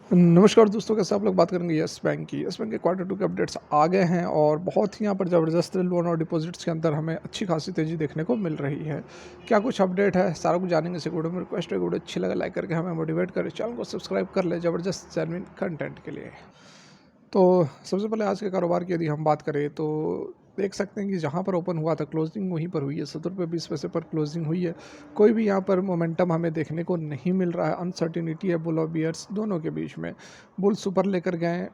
नमस्कार दोस्तों, कैसे आप लोग बात करेंगे यस बैंक की। यस बैंक के क्वार्टर टू के अपडेट्स आ गए हैं और बहुत ही यहाँ पर ज़बरदस्त लोन और डिपॉजिट्स के अंदर हमें अच्छी खासी तेज़ी देखने को मिल रही है। क्या कुछ अपडेट है, सारा कुछ जानेंगे इस वीडियो में। रिक्वेस्ट है, वीडियो अच्छी लगे लाइक करके हमें मोटिवेट करें, चैनल को सब्सक्राइब कर ले ज़बरदस्त जेन्युइन कंटेंट के लिए। तो सबसे पहले आज के कारोबार की यदि हम बात करें तो देख सकते हैं कि जहाँ पर ओपन हुआ था क्लोजिंग वहीं पर हुई है, 70 रुपये 20 पैसे पर क्लोजिंग हुई है। कोई भी यहाँ पर मोमेंटम हमें देखने को नहीं मिल रहा है। अनसर्टिनिटी है बुल और बियर्स दोनों के बीच में। बुल्स ऊपर लेकर गए,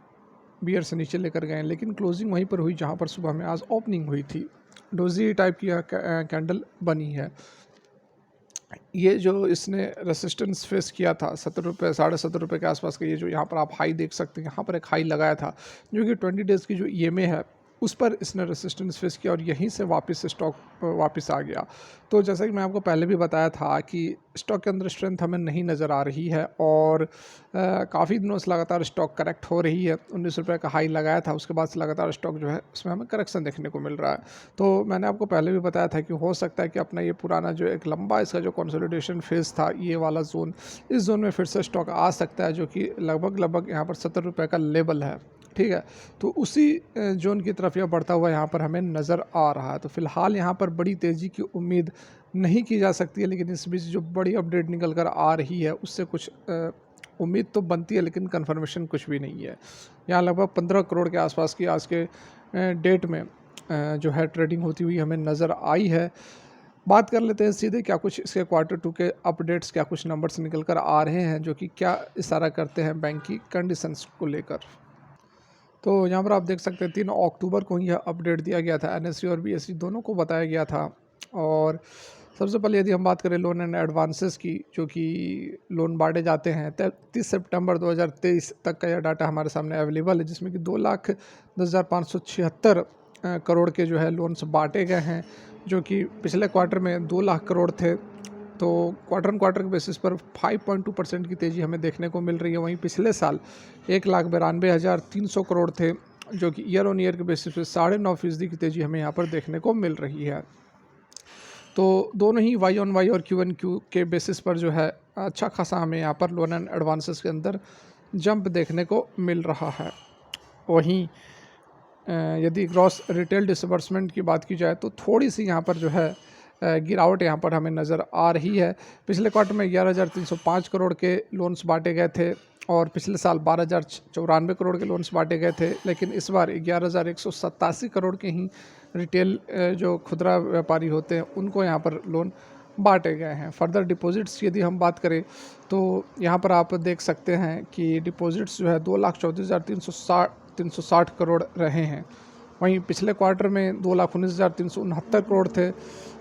बियर्स नीचे लेकर गए, लेकिन क्लोजिंग वहीं पर हुई जहाँ पर सुबह में आज ओपनिंग हुई थी। डोजी टाइप की कैंडल बनी है। ये जो इसने रेसिस्टेंस फेस किया था 70 रुपये 70.5 रुपये के आसपास का, ये जो यहाँ पर आप हाई देख सकते हैं, यहाँ पर एक हाई लगाया था जो कि 20 डेज़ की जो ईएमए है उस पर इसने रेसिस्टेंस फेस किया और यहीं से वापस स्टॉक वापस आ गया। तो जैसा कि मैं आपको पहले भी बताया था कि स्टॉक के अंदर स्ट्रेंथ हमें नहीं नज़र आ रही है और काफ़ी दिनों से लगातार स्टॉक करेक्ट हो रही है। 19 रुपये का हाई लगाया था, उसके बाद से लगातार स्टॉक जो है उसमें हमें करेक्शन देखने को मिल रहा है। तो मैंने आपको पहले भी बताया था कि हो सकता है कि अपना ये पुराना जो एक लंबा इसका जो कंसोलिडेशन फेज़ था, ये वाला जोन, इस जोन में फिर से स्टॉक आ सकता है, जो कि लगभग यहाँ पर 70 रुपये का लेवल है। ठीक है, तो उसी जोन की तरफ यह बढ़ता हुआ यहाँ पर हमें नज़र आ रहा है। तो फिलहाल यहाँ पर बड़ी तेज़ी की उम्मीद नहीं की जा सकती है, लेकिन इस बीच जो बड़ी अपडेट निकल कर आ रही है उससे कुछ उम्मीद तो बनती है, लेकिन कन्फर्मेशन कुछ भी नहीं है। यहाँ लगभग 15 करोड़ के आसपास की आज के डेट में जो है ट्रेडिंग होती हुई हमें नज़र आई है। बात कर लेते हैं सीधे क्या कुछ इसके क्वार्टर टू के अपडेट्स, क्या कुछ नंबर्स निकल कर आ रहे हैं जो कि क्या इशारा करते हैं बैंक की कंडीशंस को लेकर। तो यहाँ पर आप देख सकते हैं 3 अक्टूबर को यह अपडेट दिया गया था। एनएससी और बीएससी दोनों को बताया गया था। और सबसे पहले यदि हम बात करें लोन एंड एडवांसेस की, जो कि लोन बांटे जाते हैं, 30 सितंबर 2023 तक का यह डाटा हमारे सामने अवेलेबल है, जिसमें कि 2,10,576 करोड़ के जो है लोन्स बांटे गए हैं, जो कि पिछले क्वार्टर में 2 लाख करोड़ थे। तो क्वार्टर ऑन क्वार्टर के बेसिस पर 5.2% की तेज़ी हमें देखने को मिल रही है। वहीं पिछले साल 1,92,300 करोड़ थे, जो कि ईयर ऑन ईयर के बेसिस पर 9.5% की तेज़ी हमें यहाँ पर देखने को मिल रही है। तो दोनों ही वाई ऑन वाई और क्यू एन क्यू के बेसिस पर जो है अच्छा खासा हमें यहाँ पर लोन एंड एडवांसेस के अंदर जंप देखने को मिल रहा है। वहीं यदि ग्रॉस रिटेल डिसबर्समेंट की बात की जाए तो थोड़ी सी यहाँ पर जो है गिरावट यहाँ पर हमें नज़र आ रही है। पिछले क्वार्टर में 11,305 करोड़ के लोन्स बांटे गए थे और पिछले साल 12,094 करोड़ के लोन्स बांटे गए थे, लेकिन इस बार 11,187 करोड़ के ही रिटेल जो खुदरा व्यापारी होते हैं उनको यहाँ पर लोन बांटे गए हैं। फर्दर डिपॉजिट्स यदि हम बात करें तो यहाँ पर आप देख सकते हैं कि डिपॉजिट्स जो है 2,34,360 करोड़ रहे हैं। वहीं पिछले क्वार्टर में 2,19,369 करोड़ थे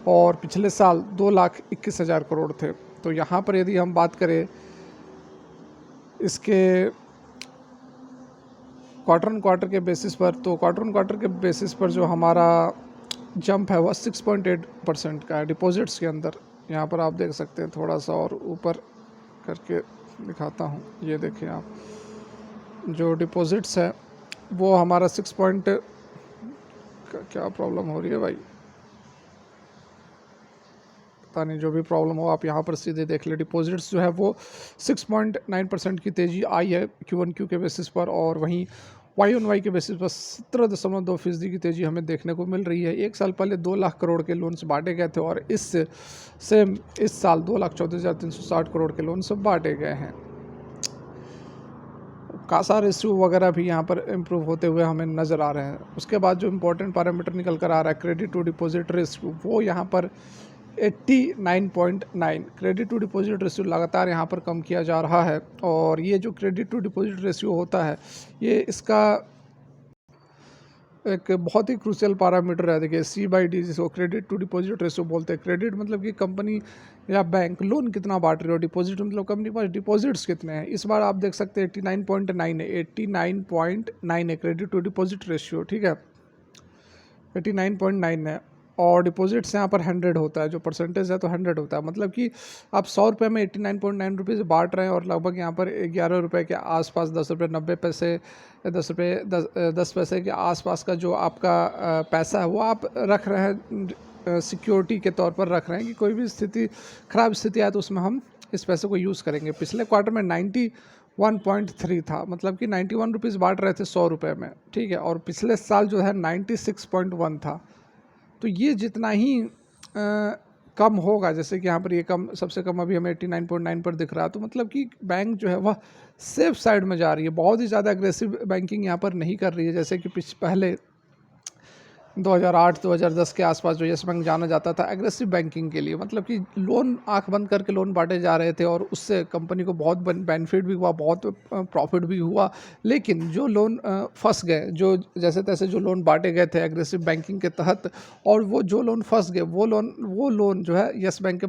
और पिछले साल 2,21,000 करोड़ थे। तो यहाँ पर यदि हम बात करें इसके क्वार्टर ऑन क्वार्टर के बेसिस पर, तो क्वार्टर ऑन क्वार्टर के बेसिस पर जो हमारा जंप है वह 6.8% का है डिपॉजिट्स के अंदर। यहाँ पर आप देख सकते हैं, थोड़ा सा और ऊपर करके दिखाता हूँ, ये देखिए आप, जो डिपॉजिट्स है वो हमारा 6 पॉइंट, क्या प्रॉब्लम हो रही है भाई, पता नहीं, जो भी प्रॉब्लम हो आप यहाँ पर सीधे देख ले। डिपॉजिट्स जो है वो 6.9% की तेज़ी आई है Q1Q के बेसिस पर, और वहीं वाई ऑन वाई के बेसिस पर 17.2% की तेज़ी हमें देखने को मिल रही है। एक साल पहले 2 लाख करोड़ के लोन्स बांटे गए थे और इस साल 2,14,360 करोड़ के लोन्स बांटे गए हैं। कासा रेशियो वगैरह भी यहाँ पर इम्प्रूव होते हुए हमें नज़र आ रहे हैं। उसके बाद जो इम्पोर्टेंट पैरामीटर निकल कर आ रहा है क्रेडिट टू डिपॉजिट रेशियो, वो यहाँ पर 89.9, क्रेडिट टू डिपॉजिट रेशियो लगातार यहाँ पर कम किया जा रहा है। और ये जो क्रेडिट टू डिपॉजिट रेशियो होता है, ये इसका एक बहुत ही क्रूशियल पैरामीटर है। देखिए C/D, जिसको क्रेडिट टू डिपॉजिट रेशियो बोलते हैं। क्रेडिट मतलब कि कंपनी या बैंक लोन कितना बांट रही हो, डिपॉजिट मतलब कंपनी के पास डिपॉजिट्स कितने हैं। इस बार आप देख सकते हैं 89.9 है, 89.9 है क्रेडिट टू डिपॉजिट रेशियो। ठीक है, 89.9 है और डिपॉजिट्स यहाँ पर 100 होता है, जो परसेंटेज है तो 100 होता है। मतलब कि आप 100 रुपये में 89.9 रुपीज़ बांट रहे हैं और लगभग यहाँ पर 11 रुपये के आसपास, 10 रुपये 90 पैसे, 10 पैसे के आसपास का जो आपका पैसा है वो आप रख रहे हैं, सिक्योरिटी के तौर पर रख रहे हैं कि कोई भी ख़राब स्थिति आए तो उसमें हम इस पैसे को यूज़ करेंगे। पिछले क्वार्टर में 1.3 था, मतलब कि 91 रुपीज़ बांट रहे थे 100 रुपये में, ठीक है। और पिछले साल जो है 96.1 था। तो ये जितना ही कम होगा, जैसे कि यहाँ पर ये कम, सबसे कम अभी हमें 89.9 पर दिख रहा है, तो मतलब कि बैंक जो है वह सेफ साइड में जा रही है, बहुत ही ज़्यादा एग्रेसिव बैंकिंग यहाँ पर नहीं कर रही है। जैसे कि पहले 2008-2010 के आसपास जो येस बैंक जाना जाता था एग्रेसिव बैंकिंग के लिए, मतलब कि लोन आंख बंद करके लोन बांटे जा रहे थे और उससे कंपनी को बहुत बेनिफिट भी हुआ, बहुत प्रॉफिट भी हुआ। लेकिन जो लोन फंस गए, जो जैसे तैसे जो लोन बांटे गए थे एग्रेसिव बैंकिंग के तहत, और वो जो लोन फंस गए वो लोन जो है येस बैंक को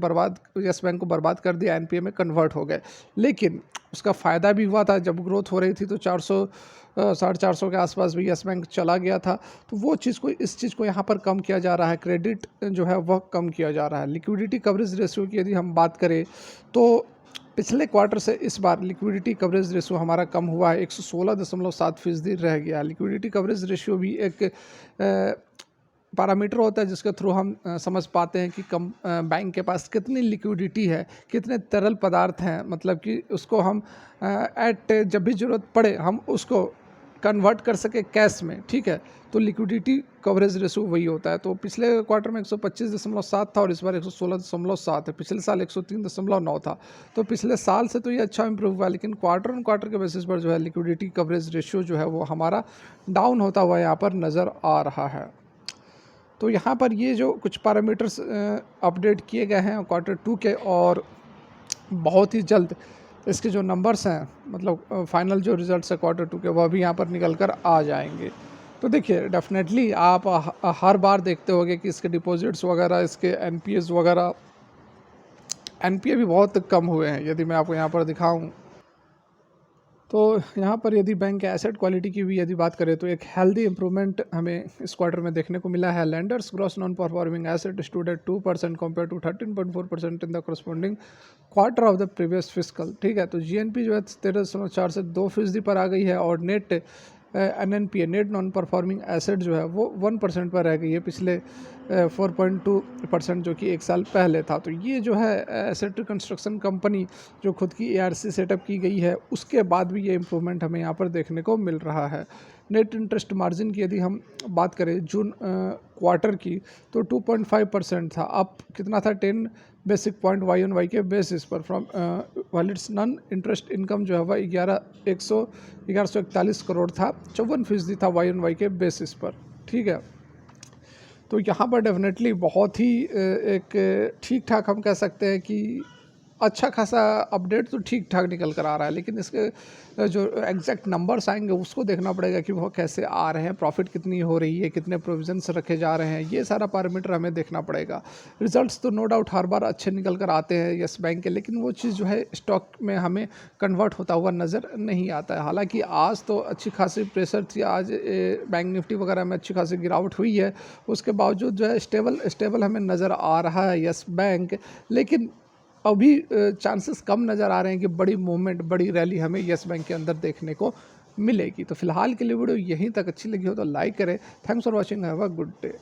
बर्बाद कर दिया, एनपीए में कन्वर्ट हो गए। लेकिन उसका फ़ायदा भी हुआ था, जब ग्रोथ हो रही थी तो 400-450 के आसपास भी येस बैंक चला गया था। तो वो इस चीज़ को यहाँ पर कम किया जा रहा है, क्रेडिट जो है वह कम किया जा रहा है। लिक्विडिटी कवरेज रेशियो की यदि हम बात करें तो पिछले क्वार्टर से इस बार लिक्विडिटी कवरेज रेशियो हमारा कम हुआ है, 116.7% रह गया। लिक्विडिटी कवरेज रेशियो भी एक पैरामीटर होता है जिसके थ्रू हम समझ पाते हैं कि बैंक के पास कितनी लिक्विडिटी है, कितने तरल पदार्थ हैं, मतलब कि उसको हम जब भी ज़रूरत पड़े हम उसको कन्वर्ट कर सके कैश में, ठीक है। तो लिक्विडिटी कवरेज रेशो वही होता है। तो पिछले क्वार्टर में 125.7 था और इस बार 116.7 है। पिछले साल 103.9 था। तो पिछले साल से तो ये अच्छा इंप्रूव हुआ, लेकिन क्वार्टर ऑन क्वार्टर के बेसिस पर जो है लिक्विडिटी कवरेज रेशियो जो है वो हमारा डाउन होता हुआ यहाँ पर नज़र आ रहा है। तो यहाँ पर ये जो कुछ पैरामीटर्स अपडेट किए गए हैं Q2 के, और बहुत ही जल्द इसके जो नंबर्स हैं, मतलब फाइनल जो रिजल्ट्स है Q2 के, वह भी यहाँ पर निकल कर आ जाएंगे। तो देखिए डेफिनेटली आप हर बार देखते होंगे कि इसके डिपॉजिट्स वगैरह, इसके एनपीएस वगैरह, एनपीए भी बहुत कम हुए हैं। यदि मैं आपको यहाँ पर दिखाऊँ तो यहाँ पर यदि बैंक के एसेट क्वालिटी की भी यदि बात करें तो एक हेल्दी इंप्रूवमेंट हमें इस क्वार्टर में देखने को मिला है। Lenders gross non performing asset stood at 2% compared to 13.4% in the corresponding quarter of the previous fiscal, ठीक है। तो जीएनपी जो है 13.4 से 2% पर आ गई है, और net NNPA net non performing asset जो है वो 1% पर रह गई है, पिछले 4.2% जो कि एक साल पहले था। तो ये जो है एसेट रिकंस्ट्रक्शन कंपनी जो खुद की एआरसी सेटअप की गई है, उसके बाद भी ये इम्प्रूवमेंट हमें यहाँ पर देखने को मिल रहा है। नेट इंटरेस्ट मार्जिन की यदि हम बात करें जून क्वार्टर की, तो 2.5% था। अब कितना था, 10 basic point Y on Y के बेसिस पर, from while its non interest income जो है वह 1141 करोड़ था, 54% था वाई ऑन वाई के बेसिस पर, ठीक है। तो यहाँ पर डेफिनेटली बहुत ही एक ठीक ठाक हम कह सकते हैं कि अच्छा खासा अपडेट तो ठीक ठाक निकल कर आ रहा है, लेकिन इसके जो एग्जैक्ट नंबर्स आएंगे उसको देखना पड़ेगा कि वो कैसे आ रहे हैं, प्रॉफिट कितनी हो रही है, कितने प्रोविजंस रखे जा रहे हैं, ये सारा पैरामीटर हमें देखना पड़ेगा। रिजल्ट्स तो नो डाउट हर बार अच्छे निकल कर आते हैं येस बैंक के, लेकिन वो चीज़ जो है स्टॉक में हमें कन्वर्ट होता हुआ नज़र नहीं आता है। हालाँकि आज तो अच्छी खासी प्रेशर थी, आज बैंक निफ्टी वगैरह में अच्छी खासी गिरावट हुई है, उसके बावजूद जो है स्टेबल हमें नज़र आ रहा है येस बैंक। लेकिन अभी चांसेस कम नज़र आ रहे हैं कि बड़ी मूवमेंट, बड़ी रैली हमें येस बैंक के अंदर देखने को मिलेगी। तो फिलहाल के लिए वीडियो यहीं तक, अच्छी लगी हो तो लाइक करें। Thanks for watching, have a good day.